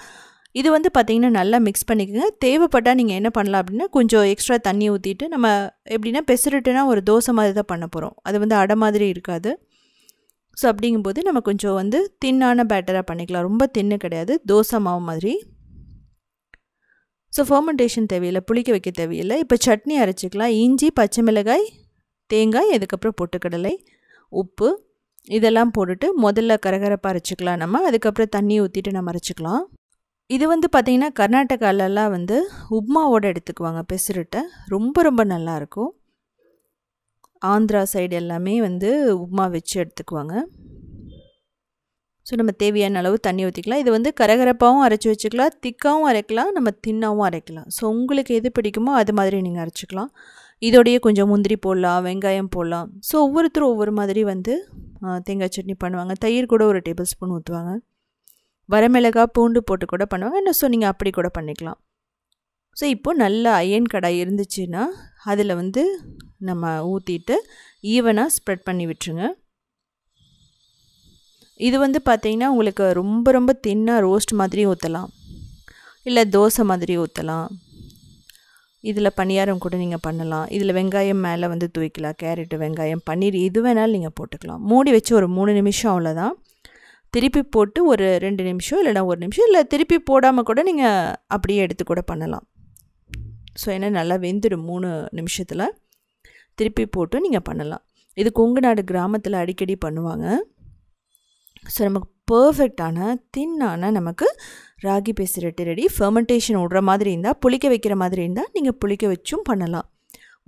இது வந்து பார்த்திங்கன்னா நல்லா மிக்ஸ் பண்ணிக்கோங்க. தேவைப்பட்டால் நீங்கள் என்ன பண்ணலாம் அப்படின்னா கொஞ்சம் எக்ஸ்ட்ரா தண்ணி ஊற்றிட்டு, நம்ம எப்படின்னா பெசரிட்டுனா ஒரு தோசை மாதிரி தான் பண்ண போகிறோம், அது வந்து அடை மாதிரி இருக்காது. ஸோ அப்படிங்கும்போது நம்ம கொஞ்சம் வந்து தின்னான பேட்டராக பண்ணிக்கலாம், ரொம்ப தின்னு கிடையாது, தோசை மாவு மாதிரி. ஸோ ஃபர்மெண்டேஷன் தேவையில்லை, புளிக்க வைக்க தேவையில்லை. இப்போ சட்னி அரைச்சிக்கலாம். இஞ்சி, பச்சை மிளகாய், தேங்காய், அதுக்கப்புறம் பொட்டுக்கடலை, உப்பு இதெல்லாம் போட்டுட்டு முதல்ல கரகரப்பாக அரைச்சிக்கலாம் நம்ம. அதுக்கப்புறம் தண்ணி ஊற்றிட்டு நம்ம அரைச்சிக்கலாம். இது வந்து பார்த்திங்கன்னா கர்நாடகாலலாம் வந்து உப்மாவோடு எடுத்துக்குவாங்க பெசரிட்டை, ரொம்ப ரொம்ப நல்லாயிருக்கும். ஆந்திரா சைடு எல்லாமே வந்து உப்மா வச்சு எடுத்துக்குவாங்க. ஸோ நம்ம தேவையான அளவு தண்ணி ஊற்றிக்கலாம். இது வந்து கரகரப்பாகவும் அரைச்சி வச்சுக்கலாம், திக்காகவும் அரைக்கலாம், நம்ம தின்னாகவும் அரைக்கலாம். ஸோ உங்களுக்கு எது பிடிக்குமோ அது மாதிரி நீங்கள் அரைச்சிக்கலாம். இதோடையே கொஞ்சம் முந்திரி போடலாம், வெங்காயம் போடலாம். ஸோ ஒவ்வொருத்தரும் ஒவ்வொரு மாதிரி வந்து தேங்காய் சட்னி பண்ணுவாங்க. தயிர் கூட ஒரு டேபிள் ஸ்பூன் ஊற்றுவாங்க. வரமிளகாய், பூண்டு போட்டு கூட பண்ணுவாங்க. ஸோ நீங்கள் அப்படி கூட பண்ணிக்கலாம். ஸோ இப்போது நல்ல அயன் கடாய் இருந்துச்சுன்னா அதில் வந்து நம்ம ஊற்றிட்டு ஈவனாக ஸ்ப்ரெட் பண்ணி விட்டுருங்க. இது வந்து பார்த்திங்கன்னா உங்களுக்கு ரொம்ப ரொம்ப தின்னாக ரோஸ்ட் மாதிரி ஊற்றலாம், இல்லை தோசை மாதிரி ஊற்றலாம். இதில் பணியாரம் கூட நீங்கள் பண்ணலாம். இதில் வெங்காயம் மேலே வந்து தூக்கிக்கலாம், கேரட்டு, வெங்காயம், பன்னீர் எது வேணாலும் நீங்கள் போட்டுக்கலாம். மூடி வச்சு ஒரு 3 நிமிஷம் அவ்வளோதான். திருப்பி போட்டு ஒரு 2 நிமிஷம் இல்லைனா 1 நிமிஷம், இல்லை திருப்பி போடாமல் கூட நீங்கள் அப்படியே எடுத்து கூட பண்ணலாம். ஸோ ஏன்னா நல்லா வெந்துடும் 3 நிமிஷத்தில். திருப்பி போட்டு நீங்கள் பண்ணலாம். இது கொங்கு நாடு கிராமத்தில் அடிக்கடி பண்ணுவாங்க. ஸோ நமக்கு பர்ஃபெக்டான தின்னான நமக்கு ராகி பெசரட்டு ரெடி. ஃபர்மெண்டேஷன் விடுற மாதிரி இருந்தால், புளிக்க வைக்கிற மாதிரி இருந்தால் நீங்கள் புளிக்க வச்சும் பண்ணலாம்,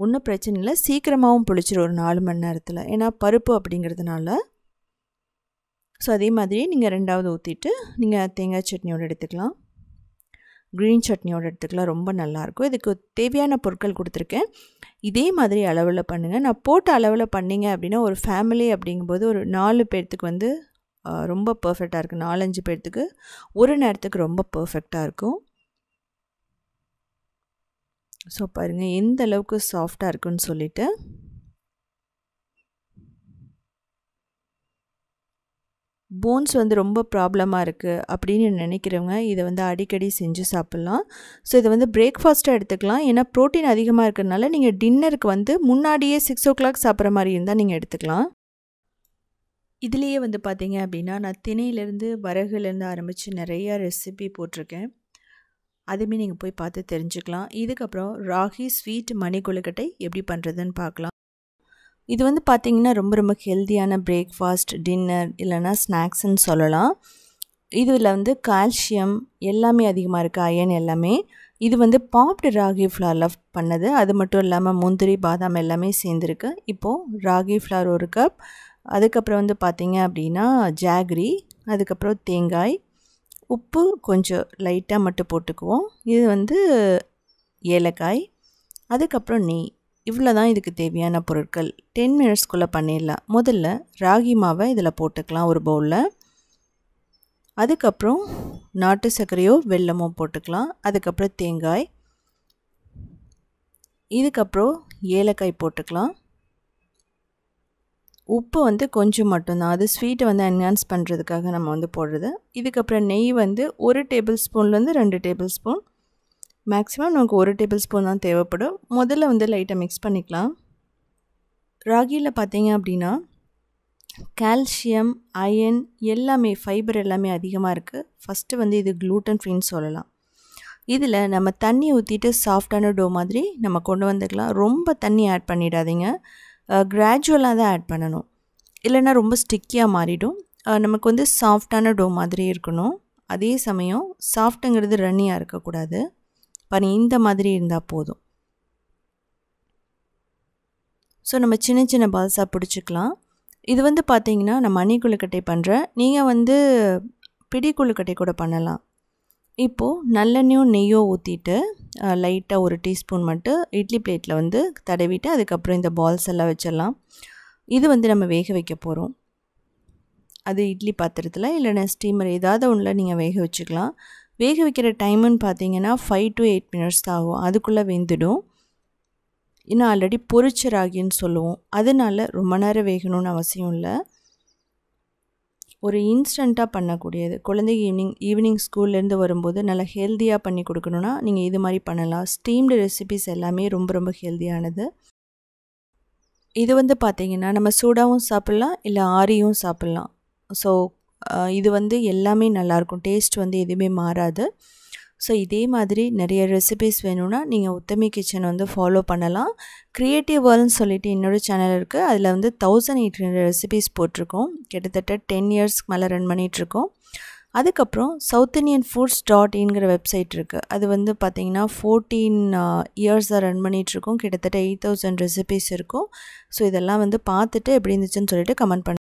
ஒன்றும் பிரச்சனை இல்லை. சீக்கிரமாகவும் புளிச்சிடும் ஒரு 4 மணி நேரத்தில், ஏன்னா பருப்பு அப்படிங்கிறதுனால. ஸோ அதே மாதிரி நீங்கள் 2வது ஊற்றிட்டு நீங்கள் தேங்காய் சட்னியோடு எடுத்துக்கலாம், க்ரீன் சட்னியோடு எடுத்துக்கலாம், ரொம்ப நல்லாயிருக்கும். இதுக்கு தேவையான பொருட்கள் கொடுத்துருக்கேன். இதே மாதிரி அளவில் பண்ணுங்கள். நான் போட்ட அளவில் பண்ணிங்க அப்படின்னா ஒரு ஃபேமிலி அப்படிங்கும்போது ஒரு 4 பேர்த்துக்கு வந்து ரொம்ப பர்ஃபெக்டாக இருக்குது. 4-5 பேர்த்துக்கு ஒரு நேரத்துக்கு ரொம்ப பர்ஃபெக்டாக இருக்கும். ஸோ பாருங்கள் எந்த அளவுக்கு சாஃப்டாக இருக்குன்னு சொல்லிட்டு. போன்ஸ் வந்து ரொம்ப ப்ராப்ளமாக இருக்குது அப்படின்னு நினைக்கிறவங்க இதை வந்து அடிக்கடி செஞ்சு சாப்பிட்லாம். ஸோ இதை வந்து பிரேக்ஃபாஸ்ட்டாக எடுத்துக்கலாம். ஏன்னா ப்ரோட்டீன் அதிகமாக இருக்கிறதுனால நீங்கள் டின்னருக்கு வந்து முன்னாடியே 6 o'clock சாப்பிட்ற மாதிரி இருந்தால் நீங்கள் எடுத்துக்கலாம். இதுலேயே வந்து பார்த்தீங்க அப்படின்னா நான் திணையிலேருந்து வரகுலேருந்து ஆரம்பித்து நிறையா ரெசிபி போட்டிருக்கேன், அதுவுமே நீங்கள் போய் பார்த்து தெரிஞ்சுக்கலாம். இதுக்கப்புறம் ராகி ஸ்வீட் மணி கொழுக்கட்டை எப்படி பண்ணுறதுன்னு பார்க்கலாம். இது வந்து பார்த்திங்கன்னா ரொம்ப ரொம்ப ஹெல்த்தியான பிரேக்ஃபாஸ்ட், டின்னர் இல்லைனா ஸ்நாக்ஸ்ன்னு சொல்லலாம். இதில் வந்து கால்சியம் எல்லாமே அதிகமாக இருக்குது, அயன் எல்லாமே. இது வந்து பாப்டு ராகி ஃப்ளாரில் பண்ணது, அது மட்டும் இல்லாமல் முந்திரி, பாதாம் எல்லாமே சேர்ந்துருக்கு. இப்போது ராகி ஃப்ளார் 1 கப், அதுக்கப்புறம் வந்து பார்த்திங்க அப்படின்னா ஜாகரி, அதுக்கப்புறம் தேங்காய், உப்பு கொஞ்சம் லைட்டாக மட்டும் போட்டுக்குவோம். இது வந்து ஏலக்காய், அதுக்கப்புறம் நெய். இவ்வளோ தான் இதுக்கு தேவையான பொருட்கள். 10 மினிட்ஸ்க்குள்ளே பண்ணிடலாம். முதல்ல ராகி மாவை இதில் போட்டுக்கலாம் ஒரு பவுலில். அதுக்கப்புறம் நாட்டு சர்க்கரையோ வெல்லமோ போட்டுக்கலாம். அதுக்கப்புறம் தேங்காய், இதுக்கப்புறம் ஏலக்காய் போட்டுக்கலாம். உப்பு வந்து கொஞ்சம் மட்டும்தான், அது ஸ்வீட்டை வந்து என்ஹான்ஸ் பண்ணுறதுக்காக நம்ம வந்து போடுறது. இதுக்கப்புறம் நெய் வந்து 1 டேபிள் ஸ்பூன்லேருந்து 2 டேபிள் ஸ்பூன், மேக்ஸிமம் நமக்கு 1 டேபிள் ஸ்பூன் தான் தேவைப்படும். முதல்ல வந்து லைட்டாக மிக்ஸ் பண்ணிக்கலாம். ராகியில் பார்த்தீங்க அப்படின்னா கால்சியம், அயன் எல்லாமே, ஃபைபர் எல்லாமே அதிகமாக இருக்குது. ஃபஸ்ட்டு வந்து இது க்ளூட்டன் ஃப்ரீன்னு சொல்லலாம். இதில் நம்ம தண்ணி ஊற்றிட்டு சாஃப்டான டோ மாதிரி நம்ம கொண்டு வந்துக்கலாம். ரொம்ப தண்ணி ஆட் பண்ணிடாதீங்க, கிராஜுவலாக தான் ஆட் பண்ணணும், இல்லைன்னா ரொம்ப ஸ்டிக்கியாக மாறிடும். நமக்கு வந்து சாஃப்டான டோ மாதிரி இருக்கணும். அதே சமயம் சாஃப்ட்டுங்கிறது ரன்னியாக இருக்கக்கூடாது. பாருங்கள், இந்த மாதிரி இருந்தால் போதும். ஸோ நம்ம சின்ன சின்ன பால்ஸாக பிடிச்சிக்கலாம். இது வந்து பார்த்திங்கன்னா நான் மணி கொழுக்கட்டை பண்ணுறேன், நீங்கள் வந்து பிடி கொழுக்கட்டை கூட பண்ணலாம். இப்போது நல்லெண்ணெயும் நெய்யோ ஊற்றிட்டு லைட்டாக 1 டீஸ்பூன் மட்டும் இட்லி பிளேட்டில் வந்து தடவிட்டு அதுக்கப்புறம் இந்த பால்ஸ் எல்லாம் வச்சிடலாம். இது வந்து நம்ம வேக வைக்க போகிறோம். அது இட்லி பாத்திரத்தில் இல்லைன்னா ஸ்டீமர் ஏதாவது ஒன்றில் நீங்கள் வேக வச்சுக்கலாம். வேக வைக்கிற டைமுன்னு பார்த்தீங்கன்னா 5 to 8 மினிட்ஸ் தான் ஆகும். அதுக்குள்ளே வெந்துடும். இன்னும் ஆல்ரெடி பொரிச்ச ராகின்னு சொல்லுவோம், அதனால ரொம்ப நேரம் வேகணும்னு அவசியம் இல்லை. ஒரு இன்ஸ்டண்ட்டாக பண்ணக்கூடியது. குழந்தைங்க ஈவினிங் ஸ்கூல்லேருந்து வரும்போது நல்லா ஹெல்த்தியாக பண்ணி கொடுக்கணுன்னா நீங்கள் இது மாதிரி பண்ணலாம். ஸ்டீம்டு ரெசிபிஸ் எல்லாமே ரொம்ப ரொம்ப ஹெல்த்தியானது. இது வந்து பார்த்திங்கன்னா நம்ம சூடாகவும் சாப்பிட்லாம், இல்லை ஆரியும் சாப்பிட்லாம். ஸோ இது வந்து எல்லாமே நல்லாயிருக்கும். டேஸ்ட் வந்து எதுவுமே மாறாது. ஸோ இதே மாதிரி நிறைய ரெசிபிஸ் வேணும்னா நீங்கள் உத்தமி கிச்சன் வந்து ஃபாலோ பண்ணலாம். க்ரியேட்டிவ் வேர்ல்ட்னு சொல்லிட்டு இன்னொரு சேனல் இருக்குது. அதில் வந்து 1800 ரெசிபிஸ் போட்டிருக்கோம். கிட்டத்தட்ட 10 இயர்ஸ்க்கு மேலே ரன் பண்ணிகிட்ருக்கோம். அதுக்கப்புறம் southindianfoods.inங்கிற வெப்சைட் இருக்குது. அது வந்து பார்த்திங்கன்னா 14 இயர்ஸாக ரன் பண்ணிகிட்ருக்கோம். கிட்டத்தட்ட 8000 ரெசிபிஸ் இருக்கும். ஸோ இதெல்லாம் வந்து பார்த்துட்டு எப்படி இருந்துச்சுன்னு சொல்லிட்டு கமெண்ட் பண்ணுங்கள்.